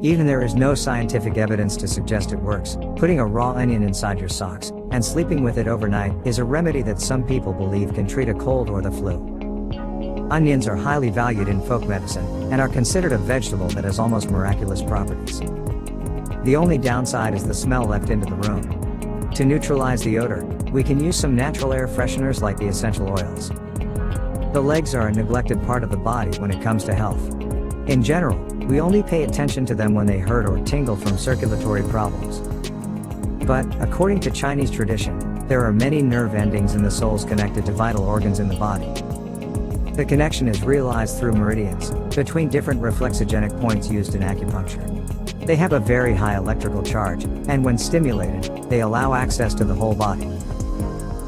Even there is no scientific evidence to suggest it works, putting a raw onion inside your socks and sleeping with it overnight is a remedy that some people believe can treat a cold or the flu. Onions are highly valued in folk medicine and are considered a vegetable that has almost miraculous properties. The only downside is the smell left into the room. To neutralize the odor, we can use some natural air fresheners like the essential oils. The legs are a neglected part of the body when it comes to health. In general, we only pay attention to them when they hurt or tingle from circulatory problems. But, according to Chinese tradition, there are many nerve endings in the soles connected to vital organs in the body. The connection is realized through meridians, between different reflexogenic points used in acupuncture. They have a very high electrical charge, and when stimulated, they allow access to the whole body.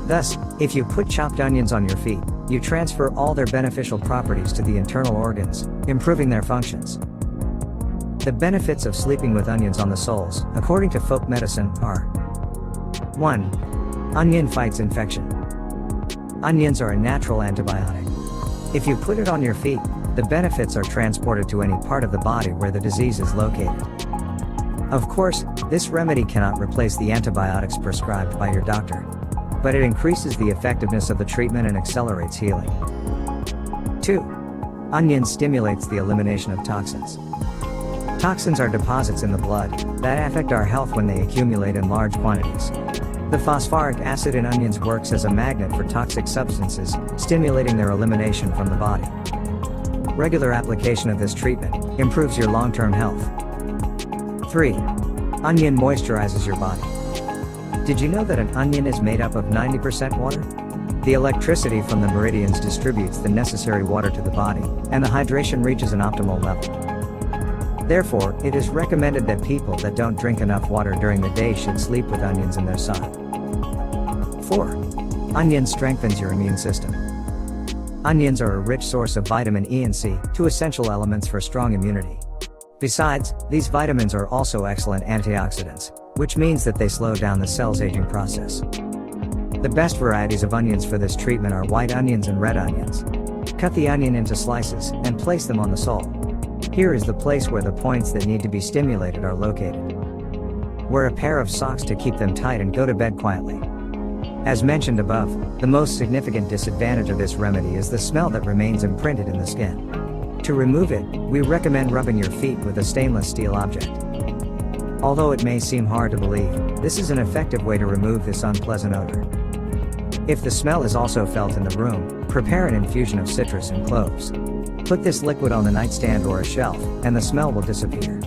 Thus, if you put chopped onions on your feet, you transfer all their beneficial properties to the internal organs, improving their functions. The benefits of sleeping with onions on the soles, according to folk medicine, are 1. Onion fights infection. Onions are a natural antibiotic. If you put it on your feet, the benefits are transported to any part of the body where the disease is located. Of course, this remedy cannot replace the antibiotics prescribed by your doctor, but it increases the effectiveness of the treatment and accelerates healing. 2. Onion stimulates the elimination of toxins. Toxins are deposits in the blood that affect our health when they accumulate in large quantities. The phosphoric acid in onions works as a magnet for toxic substances, stimulating their elimination from the body. Regular application of this treatment improves your long-term health. 3. Onion moisturizes your body. Did you know that an onion is made up of 90% water? The electricity from the meridians distributes the necessary water to the body, and the hydration reaches an optimal level. Therefore, it is recommended that people that don't drink enough water during the day should sleep with onions in their side. 4. Onion strengthens your immune system. Onions are a rich source of vitamin E and C, two essential elements for strong immunity. Besides, these vitamins are also excellent antioxidants, which means that they slow down the cell's aging process. The best varieties of onions for this treatment are white onions and red onions. Cut the onion into slices and place them on the sole. Here is the place where the points that need to be stimulated are located. Wear a pair of socks to keep them tight and go to bed quietly. As mentioned above, the most significant disadvantage of this remedy is the smell that remains imprinted in the skin. To remove it, we recommend rubbing your feet with a stainless steel object. Although it may seem hard to believe, this is an effective way to remove this unpleasant odor. If the smell is also felt in the room, prepare an infusion of citrus and cloves. Put this liquid on the nightstand or a shelf, and the smell will disappear.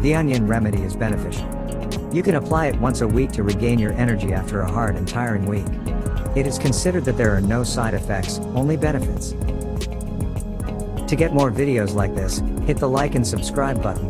The onion remedy is beneficial. You can apply it once a week to regain your energy after a hard and tiring week. It is considered that there are no side effects, only benefits. To get more videos like this, hit the like and subscribe button.